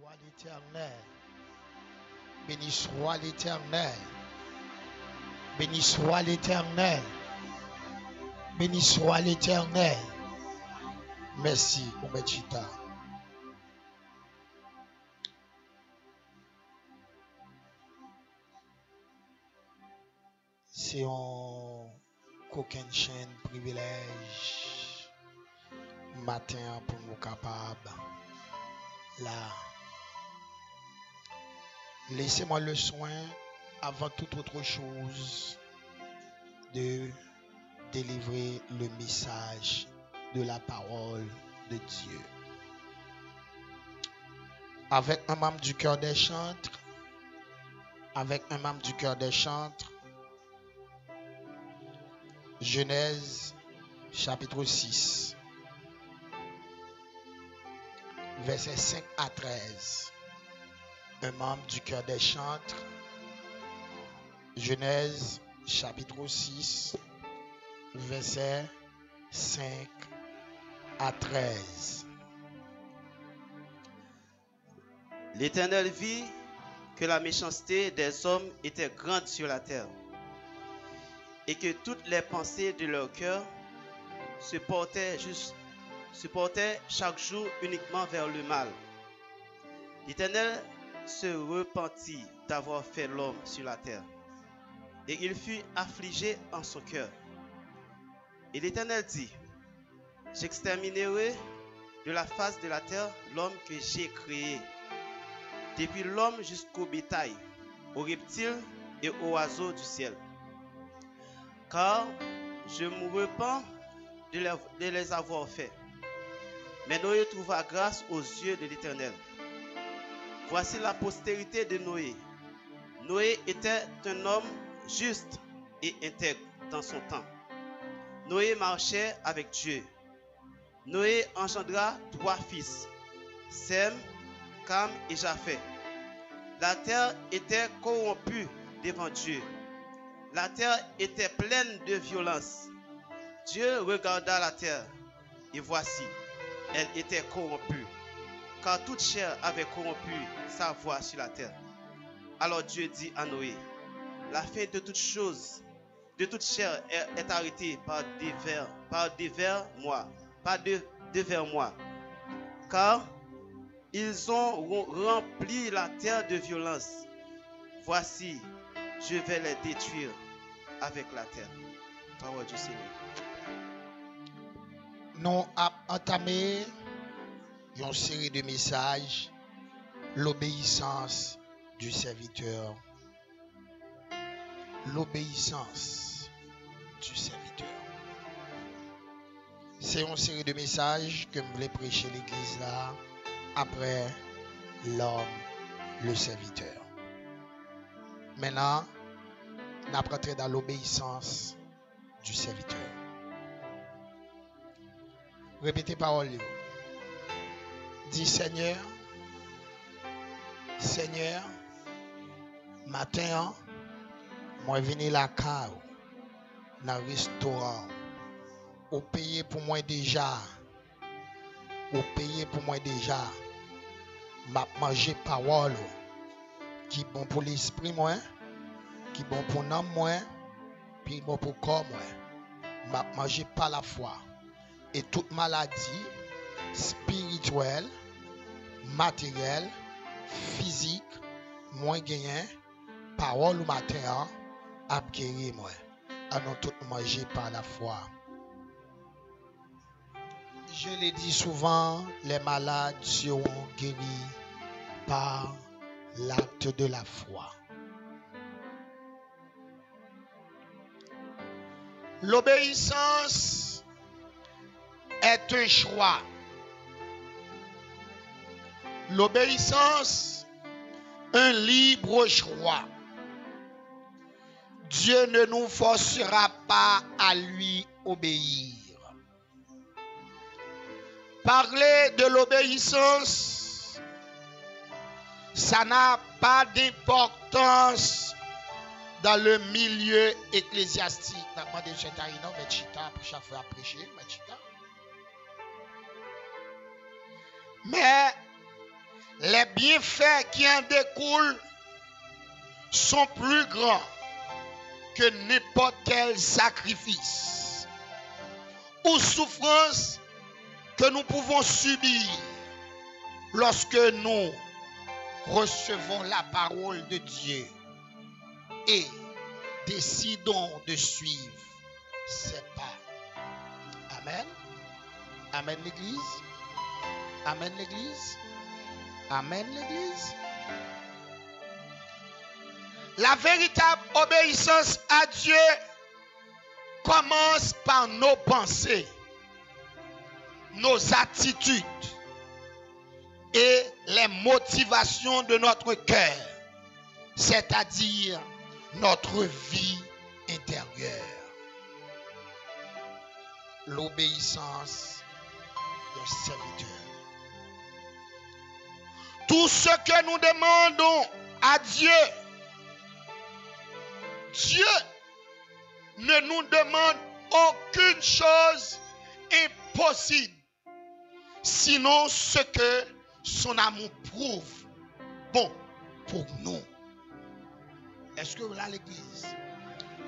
soit l'Éternel. Béni soit l'Éternel. Béni soit l'Éternel. Béni soit l'Éternel. Merci, Oumechita. C'est un coquin chaîne privilège matin pour nous capables là. Laissez-moi le soin avant toute autre chose de délivrer le message de la parole de Dieu. Avec un membre du cœur des chantres, Genèse chapitre 6, versets 5 à 13. Un membre du cœur des chantres, Genèse chapitre 6, versets 5 à 13. L'Éternel vit que la méchanceté des hommes était grande sur la terre, et que toutes les pensées de leur cœur se portaient chaque jour uniquement vers le mal. L'Éternel se repentit d'avoir fait l'homme sur la terre, et il fut affligé en son cœur. Et l'Éternel dit: j'exterminerai de la face de la terre l'homme que j'ai créé, depuis l'homme jusqu'au bétail, aux reptiles et aux oiseaux du ciel. Car je me repens de les avoir faits. Mais Noé trouva grâce aux yeux de l'Éternel. Voici la postérité de Noé. Noé était un homme juste et intègre dans son temps. Noé marchait avec Dieu. Noé engendra 3 fils, Sem, Cam et Japheth. La terre était corrompue devant Dieu. La terre était pleine de violence. Dieu regarda la terre, et voici, elle était corrompue, car toute chair avait corrompu sa voie sur la terre. Alors Dieu dit à Noé: la fin de toute chose, de toute chair est arrêtée devers moi, car ils ont rempli la terre de violence. Voici, je vais les détruire avec la terre. Parole du Seigneur. Nous avons entamé une série de messages, l'obéissance du serviteur. L'obéissance du serviteur. C'est une série de messages que je voulais prêcher l'église là, après l'homme, le serviteur. Maintenant, nous allons rentrer dans l'obéissance du serviteur. Répétez parole. Dis Seigneur, matin, moi venu la cave dans le restaurant. Ou payer pour moi déjà. M'a manger parole qui bon pour l'esprit moi, qui bon pour l'âme moi, puis bon pour corps moi. M'a manger par la foi. Et toute maladie spirituelle, matérielle, physique, moins gagnant, parole ou matin, a guéri moi. Allons tout manger par la foi. Je l'ai dit souvent, les malades seront guéris par l'acte de la foi. L'obéissance est un choix. L'obéissance, un libre choix. Dieu ne nous forcera pas à lui obéir. Parler de l'obéissance, ça n'a pas d'importance dans le milieu ecclésiastique. Mais les bienfaits qui en découlent sont plus grands que n'importe quel sacrifice ou souffrance que nous pouvons subir lorsque nous recevons la parole de Dieu et décidons de suivre ses pas. Amen. Amen l'Église. Amen l'Église. Amen l'Église. La véritable obéissance à Dieu commence par nos pensées, nos attitudes et les motivations de notre cœur, c'est-à-dire notre vie intérieure. L'obéissance d'un serviteur. Tout ce que nous demandons à Dieu, Dieu ne nous demande aucune chose impossible, sinon ce que son amour prouve bon pour nous. Est-ce que là l'église,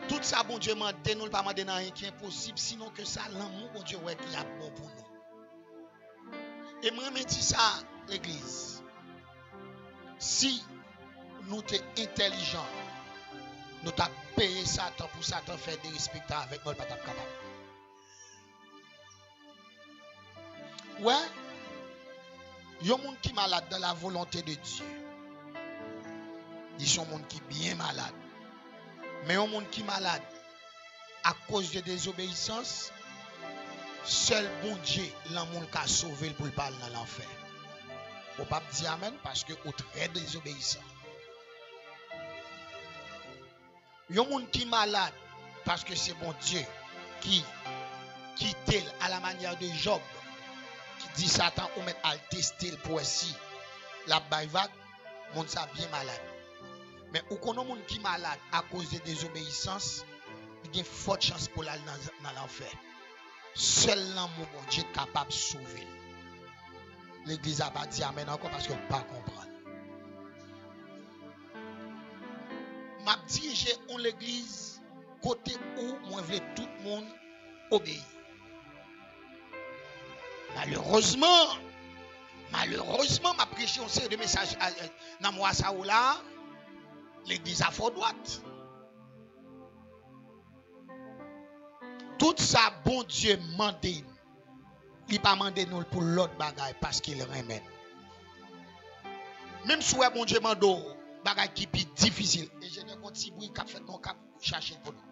tout ça bon Dieu m'a dit, nous ne pas demander rien qui est impossible, sinon que ça l'amour bon Dieu ouais qui a bon pour nous. Et moi me dis ça l'église, si nous sommes intelligents, nous t'as payé Satan pour Satan faire des respectables avec nous, pas capable. Ouais, il y a un monde qui est malade dans la volonté de Dieu. Ils sont un monde qui est bien malade. Mais un monde qui est malade à cause de désobéissance, seul bon Dieu, l'amour qui a sauvé pour le parler dans l'enfer. On ne peut pas dire amen parce que vous êtes très désobéissant. Il y a un monde qui est malade parce que c'est bon Dieu qui quitte à la manière de Job, qui dit Satan ou mettre à tester pour si la baïvac, monde ça bien malade. Mais ou qu'on a un monde qui est malade à cause de désobéissance, il y a une forte chance pour aller dans l'enfer. Seul l'amour bon Dieu est capable de sauver. L'église n'a pas dit amen encore parce qu'elle ne peut pas comprendre. M'a dirigé en l'église côté où moi veux tout le monde obéir. Malheureusement, m'a prêché une série de messages dans moi ça ou là, l'église a fort droite. Tout ça bon Dieu mandé. Il pas mandé nous pour l'autre bagaille parce qu'il remet. Même si bon Dieu mando bagaille qui est difficile. Et je ne compte si bruit qu'a fait non cap chercher pour nous.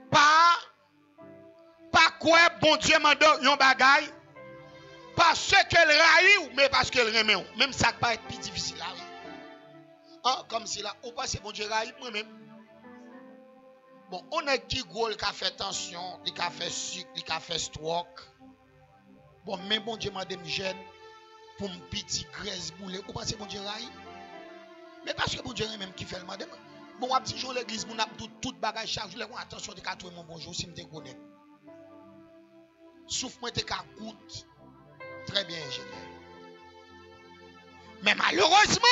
Pas quoi bon Dieu mando yon bagaille parce qu'elle raille mais parce qu'elle remet. Même ça pas être plus difficile là. Ah, comme si là, ou pas c'est bon Dieu raille moi-même. Bon, on est qui gros qui a fait tension, qui a fait sucre, qui a fait stroke. Bon, mais bon Dieu m'a dit jeune pour un petit graisse boule. Ou pas c'est bon Dieu raille. Mais parce que bon Dieu même qui fait le madame. Bon, à petit jour l'église, mon a tout bagage chaque jour, les attention de ka trouver mon bonjour si me te connais. Souffle moi te ka goûte. Très bien ingénieur. Mais malheureusement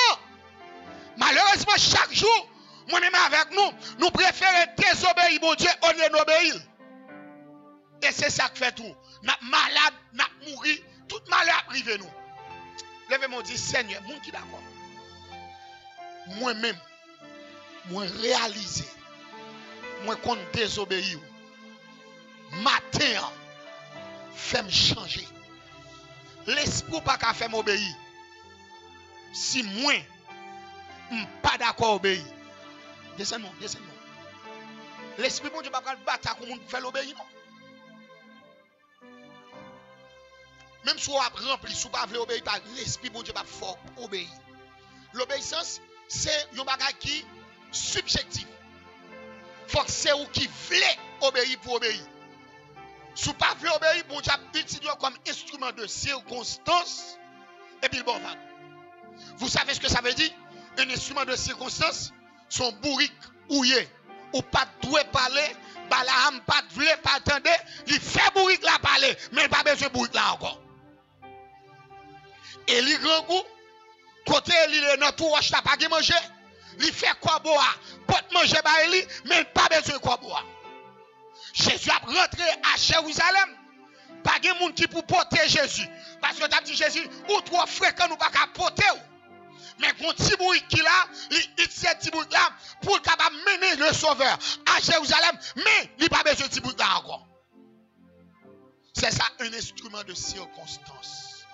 chaque jour moi-même avec nous préférons désobéir mon Dieu au lieu d'obéir. Et c'est ça qui fait tout. Nous malade, nous mourir, tout malheur privé nous. Levez-moi dit Seigneur, mon qui d'accord. Moi-même, moi réaliser, moi qu'on désobéir. Matin, fait me changer. L'esprit pas qu'à faire m'obéir. Si moi, pas d'accord obéir. Descends-nous. L'esprit bon Dieu pas prendre bataille comme on fait l'obéir non. Même si on a rempli, si on pas obéir par l'esprit bon Dieu pas fort obéir. L'obéissance c'est un bagage qui subjectif. Faut que c'est ou qui voulait obéir pour obéir. Si on pas voulait obéir, bon Dieu utilise comme instrument de circonstance et puis bon va. Vous savez ce que ça veut dire? Un instrument de circonstance, son bourrique ouillé ou pas doué parler, Balaam pas voulait pas attendre, il fait bourrique la parler, mais il pas besoin de bourrique là encore. Eli grand goût. Côté Eli dans tout roche n'a pas de manger. Il fait quoi boire. Pot manger ba Eli, mais pas besoin de quoi boire. Jésus a rentré à Jérusalem. Pas de monde qui pour porter Jésus. Parce que tu as dit Jésus, ou trop fréquent nous pas qu'à porter. Mais quand Tiboui qui là, il tient Tiboui là pour capable mener le sauveur à Jérusalem. Mais il n'a pas besoin de Tiboui là encore. C'est ça un instrument de circonstance.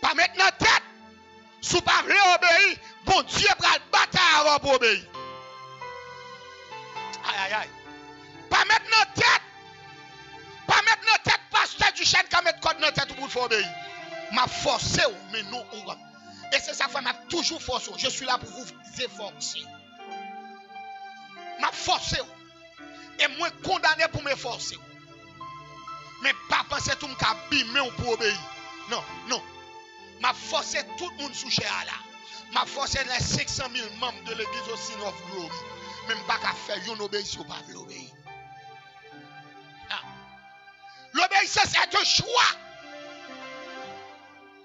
Pas maintenant tête. Si pas obéir, bon Dieu va le battre pour obéir. Aïe aïe aïe. Pas maintenant tête. Pas maintenant tête, pasteur du chêne qui met code dans tête pour faire obéir. M'a forcé, mais non. Et c'est ça, m'a toujours forcé. Je suis là pour vous efforcer. M'a forcé. Et moi condamné pour me forcer. Mais pas penser tout le monde qui abîme pour obéir. Non, non. M'a forcé tout le monde sous chez là. M'a forcé les 500 000 membres de l'église aussi of Glory. Même pas qu'à faire une obéissance ou pas l'obéir. L'obéissance est un choix.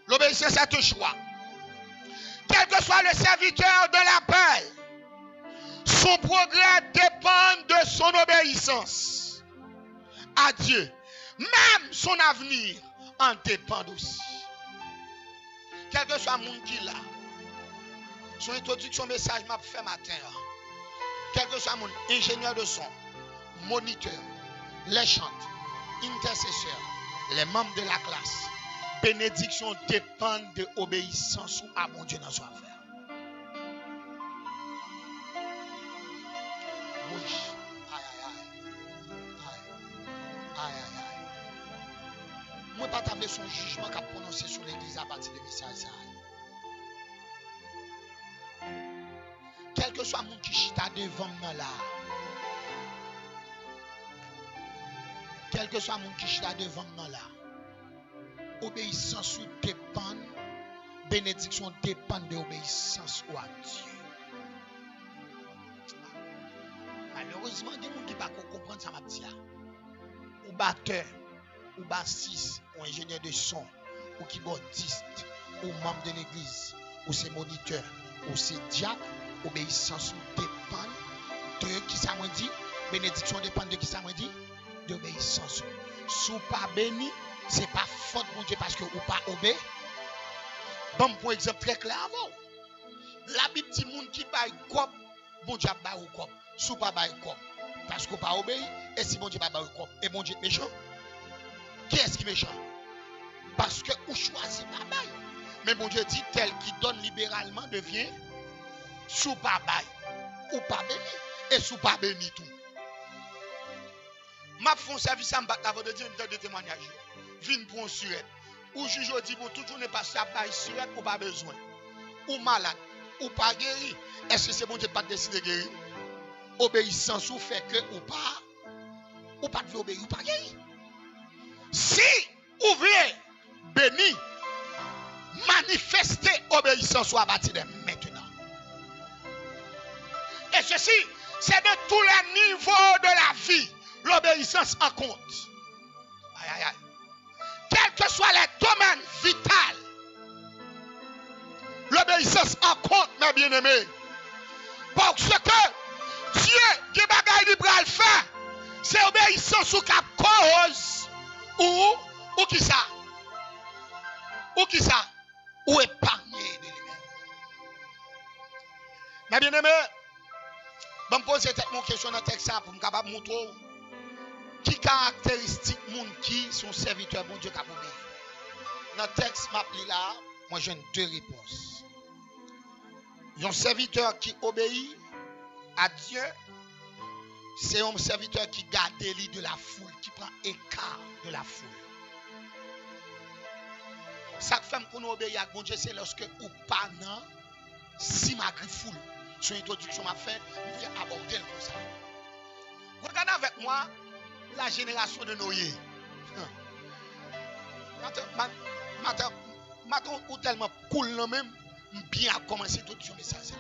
L'obéissance est un choix. Quel que soit le serviteur de l'appel, son progrès dépend de son obéissance à Dieu. Même son avenir en dépend aussi. Quel que soit le monde qui l'a, son introduction message m'a fait matin. Quel que soit mon ingénieur de son, moniteur, les chantes, intercesseurs, les membres de la classe, bénédiction dépend de l'obéissance ou à mon Dieu dans son affaire. Oui. Aïe. Moi, pas tabler son jugement qu'a prononcé sur l'église à partir de message. Quel que soit mon qui chita devant moi là. Quel que soit mon qui chita devant moi là. Obéissance ou dépend, bénédiction dépend de l'obéissance ou à Dieu. Malheureusement, il y a des gens qui ne peuvent pas comprendre ça, ma petite. Ou batteur, ou bassiste, ou ingénieur de son, ou keyboardiste, ou membre de l'église, ou c'est moniteur, ou c'est diacre, obéissance ou dépend de qui ça m'a dit, bénédiction dépend de qui ça m'a dit, d'obéissance. Si vous pas béni, ce n'est pas faute mon Dieu parce que vous pas obéi. Bon, pour exemple très clair avant. La Bible dit monde qui baille comme bon Dieu baille ou comme. Si vous pas baille comme parce que vous pas obéi et si bon Dieu pas baille comme et bon Dieu méchant. Qui est-ce qui est méchant? Parce que vous choisissez pas baille. Mais bon Dieu dit tel qui donne libéralement devient sous pas baille ou pas béni et sous pas béni tout. M'a font service en bas avant de dire une de témoignage. Vine pour un surette. Ou juge dit pour tout n'est pas ça bail surette ou pas besoin. Ou malade ou pas guéri. Est-ce que c'est bon Dieu pas décider de guérir? Obéissance ou fait que ou pas de obéir ou pas guéri. Si vous voulez béni, manifester obéissance ou à partir de maintenant. Et ceci, c'est de tous les niveaux de la vie, l'obéissance en compte. Aïe, aïe, aïe. Quels que soient les domaines vitaux, l'obéissance en compte, mes bien-aimés. Parce que Dieu, qui bagaille du bras le faire, c'est obéissance ou cap cause, ou qui ça? Ou qui ça? Ou épargner de lui-même. Mes bien-aimés, je me pose une question dans le texte pour me capable de montrer qui caractéristique moun qui sont serviteurs bon Dieu qui a obéi. Dans le texte m'appelle là, moi j'ai deux réponses. Un serviteur qui obéit à Dieu, c'est un serviteur qui garde l'île de la foule, qui prend écart de la foule. Ça fait qu'on obéit à bon Dieu, c'est lorsque ou pas non, si ma foule. Son introduction m'a fait, je viens aborder comme ça. Regardez avec moi la génération de Noé. Maintenant, ou tellement cool même, bien commencer l'introduction message là.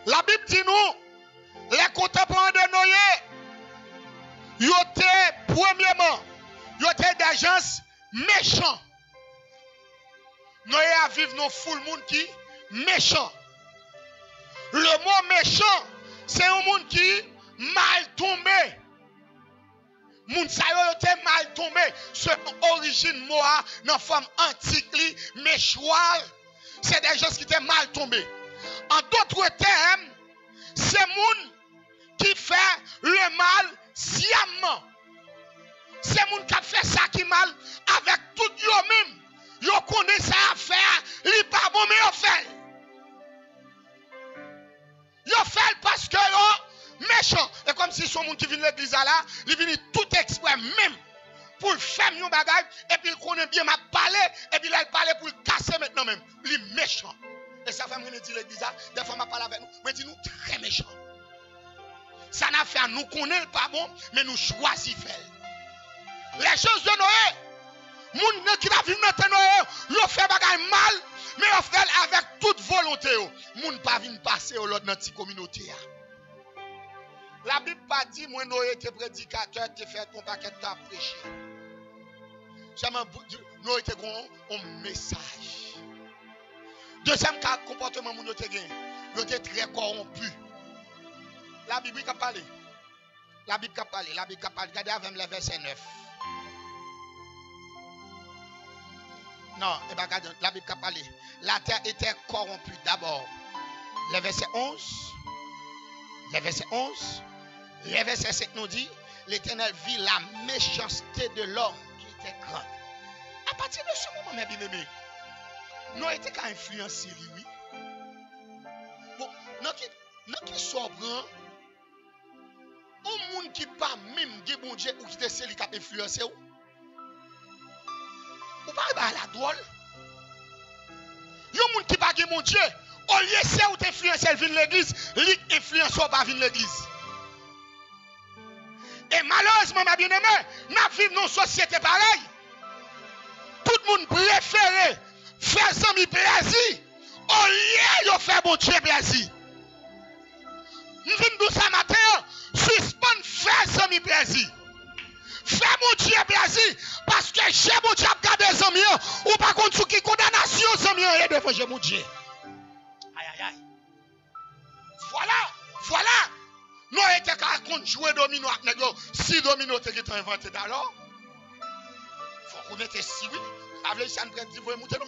La Bible dit nous, les contemporains de Noé, ils étaient premièrement Yo te des gens méchants. Nous à vivre nos full monde qui méchant. Le mot méchant, c'est un monde qui mal tombé. Moun sa yo te mal tombé. C'est origine moi dans forme antique li, méchoir. C'est des gens qui étaient mal tombés. En d'autres termes, c'est moun qui fait le mal sciemment. C'est moun qui fait ça qui mal avec tout yo même. Yo connaît ça à faire, li pas bon mais yo fait. Yo fait parce que yo méchant. Et comme si son monde qui vient de l'église là, il vient tout exprès même pour faire un bagage et puis il connaît bien m'a parler et puis il parler pour le casser maintenant même. Il est méchant. Et ça fait me dire l'église là, des fois m'a parlé avec nous, mais dit nous très méchant. Ça n'a fait nous connaît pas bon, mais nous choisissons faire. Les choses de Noé, moun qui va vivre dans Noé, yo fait bagage mal, mais yo fait avec toute volonté. Moun pas vinn passer au l'autre dans cette communauté. La Bible pas dit moi Noé était prédicateur, tu fait ton paquet ta prêcher. Seulement Noé était un message. Deuxième comportement moun yo te gen, yo était très corrompu. La Bible a parlé. La Bible a parlé. La Bible a parlé. Regardez avec le verset 9. Non, la Bible a parlé. La terre était corrompue d'abord. Le verset 11. Le verset 11. Le verset 7 nous dit, l'Éternel vit la méchanceté de l'homme qui était grande. À partir de ce moment, mes bien-aimés, nous étions qu'à influencer lui. Bon, nous qui sommes un monde qui pas même de bon Dieu ou qui te celui qui a influencé ou. Ou pas la drôle. Un monde qui pas de bon Dieu, au lieu c'est ou t'influencer vinn l'église, lui influence ou pas vinn l'église. Et malheureusement ma bien-aimé, n'a vivre dans une société pareille. Tout le monde préfère faire ça mi plaisir au lieu de faire bon Dieu plaisir. Nous venons ça matin, suspend faire ça mi plaisir. Fais mon Dieu plaisir parce que j'ai mon Dieu à garder les amis ou pas contre qui condamnation les amis et devant j'ai mon Dieu. Aïe aïe aïe. Voilà. Nous étions qu'à jouer domino avec nous. Si domino t'es qui inventé d'alors. Faut qu'on mette si oui. Avec ça nous dit vous monter non.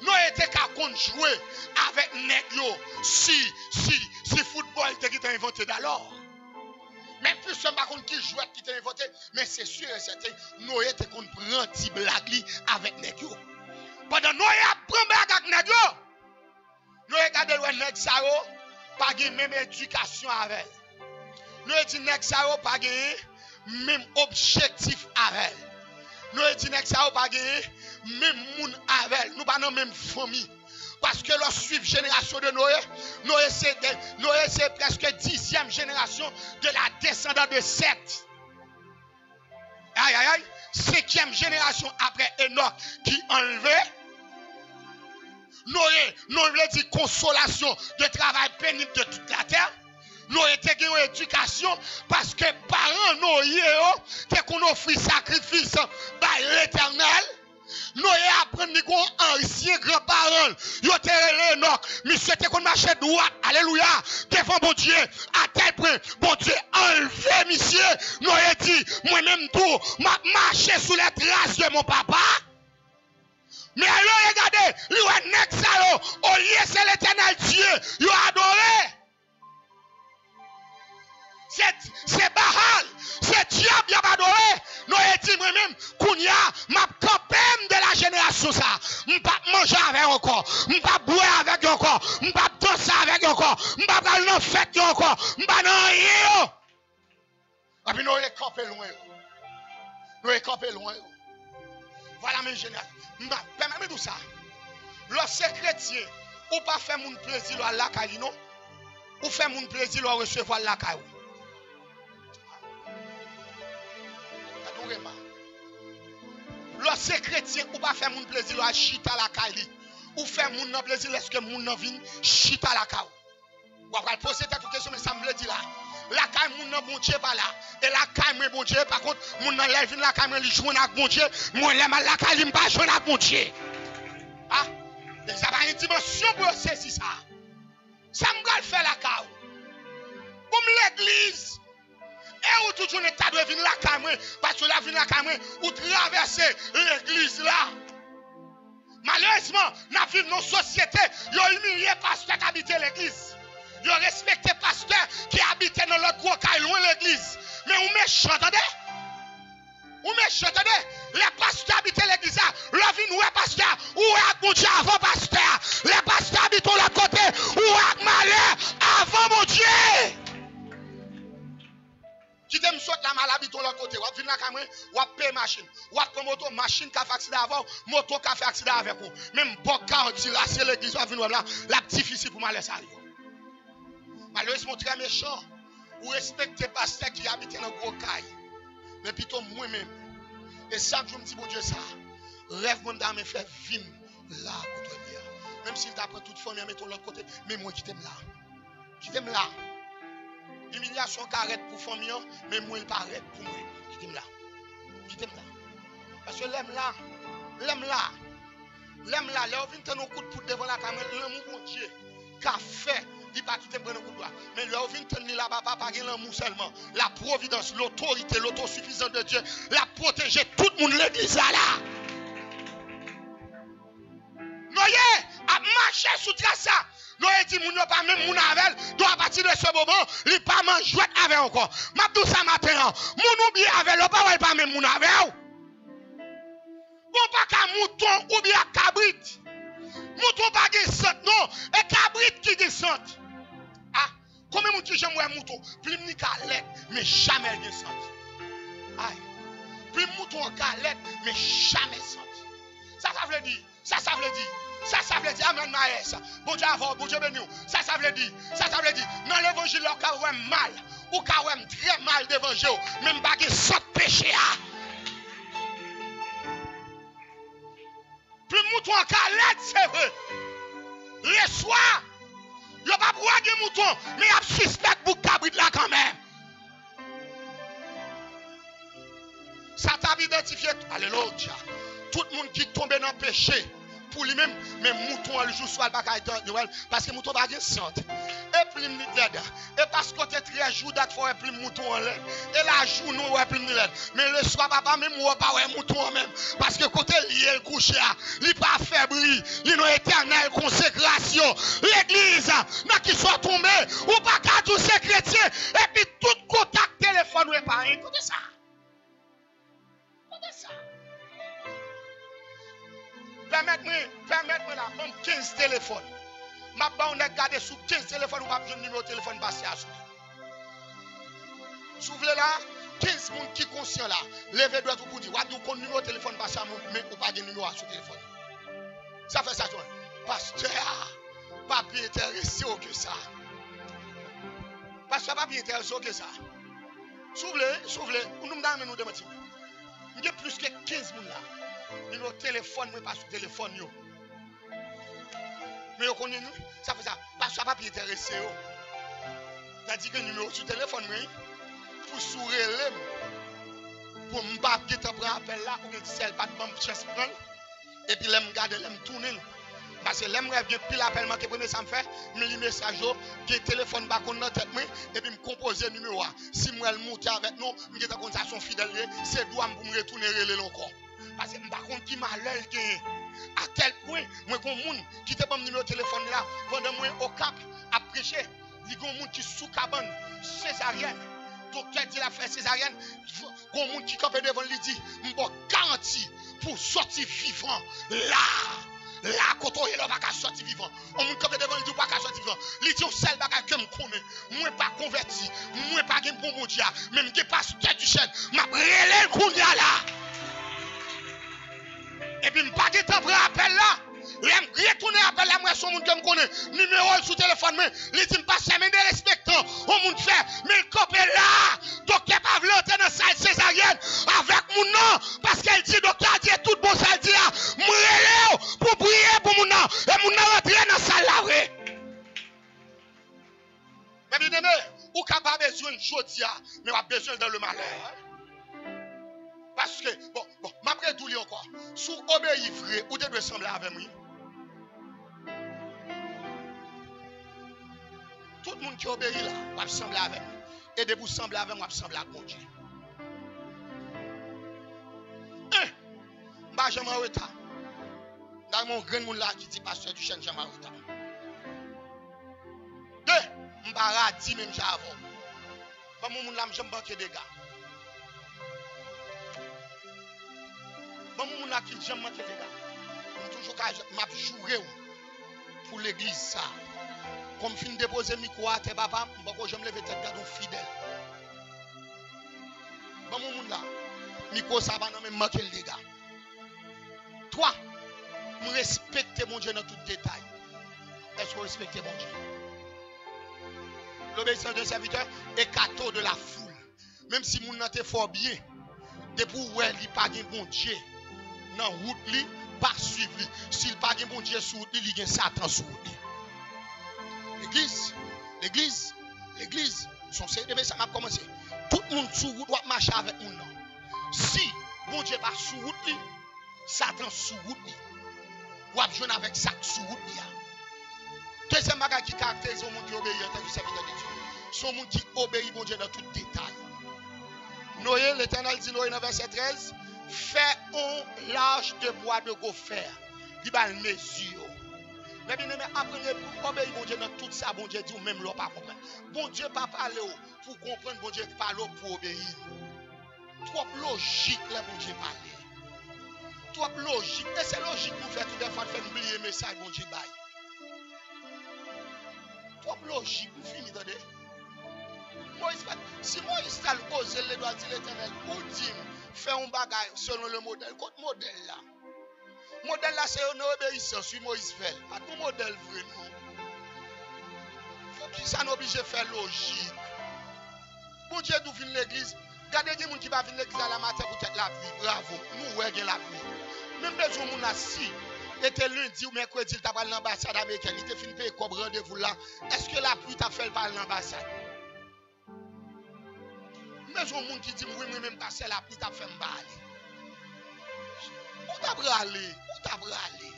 Nous étions qu'à jouer avec nous. Si football t'es qui inventé d'alors. Même plus ce par contre qui jouait qui t'a inventé, mais c'est sûr et certain, Noé était qu'on prend petit blague avec Negyo. Pendant Noé prend blague avec Negyo, Noé regarde le nèg sa yo, pas de même éducation avec. Noé dit nèg sa yo pas de même objectif avec. Noé dit nèg sa yo pas de même moun avec, nous pas dans même famille. Parce que la suivre génération de Noé c'est presque 10e génération de la descendante de Seth. Aïe aïe aïe, 5e génération après Enoch qui enlevé. Noé veut dire consolation de travail pénible de toute la terre. Noé était une éducation parce que parents Noé qui qu'on offre sacrifice par l'Éternel. Noé apprend un ancien grand-parent. Yo te relé Enoch. Monsieur te kon marche droit. Alléluia. Devant bon Dieu. À tel point, bon Dieu enlevé monsieur. Noé dit, moi-même tout, m'a marché sous les traces de mon papa. Mais alors regardez, lui nek sa yo, au lieu c'est l'Éternel Dieu, yo adoré. C'est Baal, c'est diable qui a adoré. Nous dit moi-même, Kounia, m'a campé de la génération ça. M'pas manger avec encore, m'pas boire avec encore, m'pas danser avec encore, m'pas aller dans fête encore, m'pas dans rien. Et puis nous est campé loin. Nous est campé loin. Voilà mes générations. Permettez tout ça. Lorsque chrétien, ou pas faire mon plaisir à la caille, non? Ou faire mon plaisir à recevoir la caille. Lorsque chrétien, ou pas faire mon plaisir à chita la caille. Ou faire mon plaisir lorsque mon vient chita la caille. Ou après poser cette question, mais ça me le dit là. La caille mon bon Dieu pas là. Et la caille, bon Dieu, par contre, mon enlève la caille, il joue avec bon Dieu. Moi, la caille, il pas jouer avec bon Dieu. Ah, ça va une dimension pour saisir ça. Ça me faire la caille. Comme l'église. Et où toujours l'état de venir la caille, parce que la venir la caille, ou traverser l'église là. Malheureusement, nous vivons dans une société, ils ont humilié les pasteurs qui habitent l'église. Ils ont respecté les pasteurs qui habitent dans l'autre gros caille loin de l'église. Mais on méchant, attendez? On méchant, attendez? Les pasteurs habitent l'église, leur vie nous est pasteur, ou est mon Dieu avant pasteur. Les pasteurs habitent de l'autre côté, ou est malheur avant mon Dieu. Qui t'aime soit la mal habite de l'autre côté, ou venir la caméra, ou payer machine, ou prendre moto, machine qui a fait accident avant, moto qui a fait accident avec vous. Même bon garantie là, c'est l'église qui venir là, la difficile pour mal ça. Malheureusement, très méchant, ou respecter pasteur qui habite dans le gros caille. Mais plutôt moi-même. Et chaque jour, je me dis, bon Dieu, ça, rêve mon dame fait vivre là pour toi. Même s'il t'a pris toute famille, mettons l'autre côté, mais moi qui t'aime là. Qui t'aime là. Humiliation qui arrête pour famille, mais moi il pas arrête pour moi. Qui t'aime là. Qui t'aime là. Parce que l'aime là, là, là, on vient nos coups de poutre devant la caméra, l'amour bon Dieu, qu'a fait, il pas quitter prendre un coup de doigt. Mais là, on vient tenir là-bas, pas l'amour seulement. La providence, l'autorité, l'autosuffisance de Dieu, la protéger tout le monde, l'église là. Noyé, à marcher sous trace ça. Noyé dit, moun yo pas même moun avec, donc à partir de ce moment, il pas manger avec encore. M'a tout ça matin, moun oublie avec, le pas même moun avec. Bon pas qu'un mouton ou bien cabrit. Mouton pas de sang, non, et cabrit qui descend. Ah, combien moun qui j'aime un mouton, plus ni calette, mais jamais descend. Aïe. Plus mouton calette, mais jamais descend. Ça veut dire, ça veut dire. Ça veut dire, amen, maïs. Bon Dieu, avant, bon Dieu, béni. Ça veut dire, dans l'évangile, on a mal, ou on a très mal d'évangile, même pas de sans péché. Plus mouton en calette, c'est vrai. Le soir, il n'y a pas de mouton, mais il y a suspect pour cabrit là quand même. Ça t'a identifié, alléluia. Tout le monde qui tombe dans le péché. Pour lui-même, mais mouton le jour soit pas Noël parce que mouton pas de sang. Et plus de l'aide. Et parce que tu es très jour d'être fois plus mouton en l'aide. Et la jour nous ouais plus de l'aide. Mais le soir papa même ou pas ouais mouton en même parce que côté lié le coucher, il pas affaibli, il non éternelle consécration. L'église n'a qui soit tombé ou pas qu'à tous ces chrétiens et puis tout contact téléphone ou pas rien. Écoutez ça. Écoutez ça. Permettez-moi là, 15 téléphones. Ma on a gardé sous 15 téléphones, ou pas besoin de numéro de téléphone passé à soulever. Soulever là, 15 personnes qui sont conscients là. Levez droit pour dire, ou qu'on numéro de téléphone passé à mais ou pas de numéro sur téléphone. Ça fait ça, toi. Pasteur, pas bien intéressé que ça. Pasteur, pas bien intéressé que ça. Soulever, nous nous demandons. Il y a plus que 15 personnes là. Numéro téléphone, mais pas sur téléphone. Mais vous connaissez, ça fait ça. Parce que ça ne va pas intéresser. C'est-à-dire que le numéro sur téléphone, pour sourire, pour me battre, pour appel là, ou bien si elle pas de bonne chance prendre, et puis l'aime garder, l'aime tourner. Parce que l'aime bien pile appel, que premier ça me fait, mais les messages, que le téléphone va dans la tête, et puis me composer le numéro. Si moi, elle monte avec nous, je vais comme ça, son fidèle, c'est droit pour me retourner encore. Parce que je ne sais pas qui malheur à tel point, moi, il y a des gens qui te prennent numéro de téléphone là, pendant moi au cap, à prêcher, il y a des gens qui sous cabane, césarienne. Docteur dit la fait césarienne, il y a des gens qui campent devant lui dit, je vais garantir pour sortir vivant là, quand on est là, pas sortir vivant. On me campé devant lui dit, pas sortir vivant. Il dit, seul bagage que je connais, moi pas converti, moi pas de bon Dieu, même que pasteur du chêne, m'a brûlé le coup là. Et puis, je ne pas de temps pour appel là. Je retourne appel là, moi, son monde que je connais. Numéro sur téléphone, il dit, pas semaine de respectant. On monde fait, mais il copie là. Docteur Pavlo, dans la salle césarienne avec mon nom. Parce qu'elle dit, docteur a dit, tout bon, ça dit, moi, pour prier pour mon nom. Et mon nom rentre dans la salle là, oui. Mais bien aimé, ou pas besoin de jodia, mais on a besoin dans le malheur. Parce que, bon, m'après tout encore, sous obéir vrai, ou devez sembler avec moi. Tout le monde qui obéit là, va sembler avec moi. Et de vous sembler avec moi, va sembler avec mon Dieu. Bah, j'aime en retard. Dans mon grand monde là qui dit pasteur du chêne, j'aime en retard. Deux, m'bara dit même j'avons. Bah, mon monde là, j'aime banquer des gars. Bah, mon monde là qui j'aime banquer des gars. Je toujours m'a joué pour l'église ça. Comme fin déposer micro à tes papa, je me lever tête gardon fidèle. Bon mon monde là, micro ça va non même manquer le dégât. Toi, je respecte mon Dieu dans tout détail. Est-ce que vous respectez mon Dieu? L'obéissance d'un serviteur est cadeau de la foule. Même si mon n'était fort bien, depuis où il pas de bon Dieu, dans route li, pas suivre. S'il pas de bon Dieu sur route, il y a Satan sur route. L'église, son CDB, ça m'a commencé. Tout le monde sous route doit marcher avec nous. Si bon Dieu pas sous route, Satan sous route, ou a besoin avec ça sous route. Deuxième bagage qui caractérise le monde qui obéit en tant que serviteur de Dieu. Son monde qui obéit bon Dieu dans tout détail. Noé, l'Éternel dit Noé dans verset 13, fais un large de bois de gopher. Il va le mesure. Mais bien aimé, apprenez pour obéir bon Dieu dans tout ça, bon Dieu dit ou même l'on pas comprendre. Bon Dieu pas parler pour comprendre, bon Dieu parle pour obéir. Trop logique là bon Dieu parler. Trop logique. Et c'est logique nous faire tout des fois faire oublier le message bon Dieu bail. Trop logique, nous finissons, attendez. Si Moïse t'a osé les doigts de l'Éternel, ou dit, fais un bagage selon le modèle, quel modèle là? Modèle là, c'est une obéissance, oui, Moïse fait. Pas tout modèle vrai, non. Faut qu'il s'en oblige de faire logique. Pour Dieu, nous venons l'église. Regardez les gens qui va venir l'église à la matin pour être la vie. Bravo. Nous, ouais, la vie. Même les gens qui sont assis. Était lundi ou mercredi, il t'a parlé de l'ambassade américaine. Il t'a fini de payer comme rendez-vous là. Est-ce que la pluie t'a fait le parler de l'ambassade? Mais il y a des gens qui disent, oui, mais même passer la pluie t'a fait me parler. Où t'a bralé? Où t'a bralé?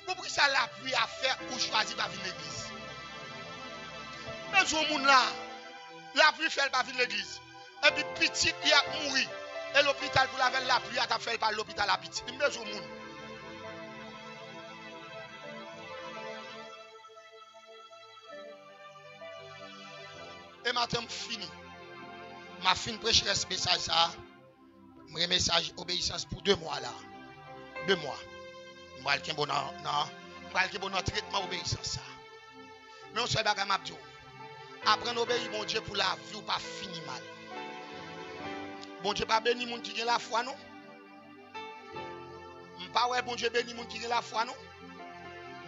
Pourquoi ça la pluie à faire ou choisir pas venir l'église? Mais il y a des gens là, la pluie fait pas venir l'église. Et puis petit, il a mouru. Et l'hôpital pour laver la pluie, t'a fait par l'hôpital à petit. Mais il y a des gens. Et maintenant, fini. Ma fin prêcher ce message ça. Un message obéissance pour 2 mois là. 2 mois. Je vais aller bon traitement obéissance ça. Mais on se bagarre m'a dit. Apprendre à obéir mon Dieu pour la vie ou pas fini mal. Bon Dieu pas béni moun qui a la foi non. Pas ouais bon Dieu béni moun qui a la foi non.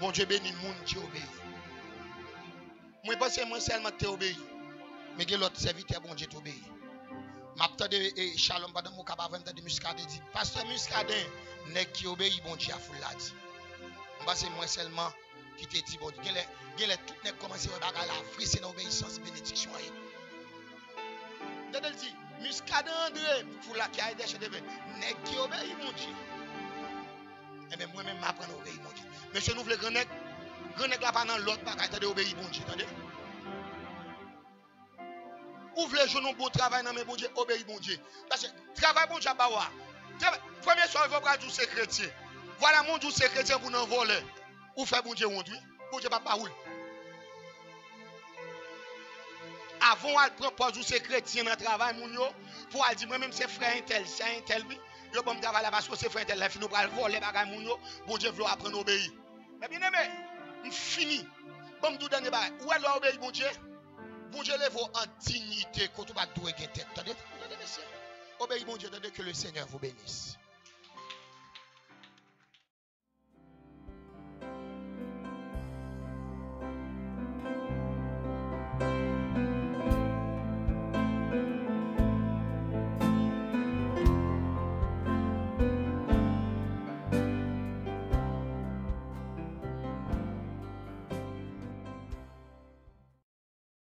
Bon Dieu béni moun qui obéit. Moi pense moi seulement t'es obéi. Mais que l'autre serviteur bon Dieu t'obéit. M'attendé et Shalom pendant mon capable de Muscadet dit pasteur Muscadet nèg qui obéit bon Dieu a foule là dit. Parce que moi seulement qui te dit bon Dieu les tout nèg commencer à bagarre la frisser dans obéissance bénédiction. Dedel dit Muscadet André pour la qui a aidé chez Debe nèg qui obéit mon Dieu. Et même moi même m'apprendre à obéir mon Dieu. Monsieur nous voulons grand nèg là pas dans l'autre bagaille de obéir mon Dieu, attendez. Ouvre les genoux pour travail dans mes bon Dieu, obéis bon Dieu. Parce que travail bon Dieu, premier soir, il faut pas dire c'est chrétien. Voilà mon Dieu, c'est chrétien pour nous voler. Ou faire bon Dieu, bon Dieu, pas roule. Avant, elle prend pas du c'est chrétien dans le travail, pour elle dire, moi-même, c'est frère intel, oui. Je peux me travailler parce que c'est frère intel, il finit par voler, bon Dieu, veut apprendre à obéir. Mais bien aimé, je finis. Bon, je donne des bagages. Où elle doit obéir, bon Dieu? Bon Dieu lève en dignité quand on va douer tête. Attendez, monsieur. Obéissez bon Dieu, que le Seigneur vous bénisse.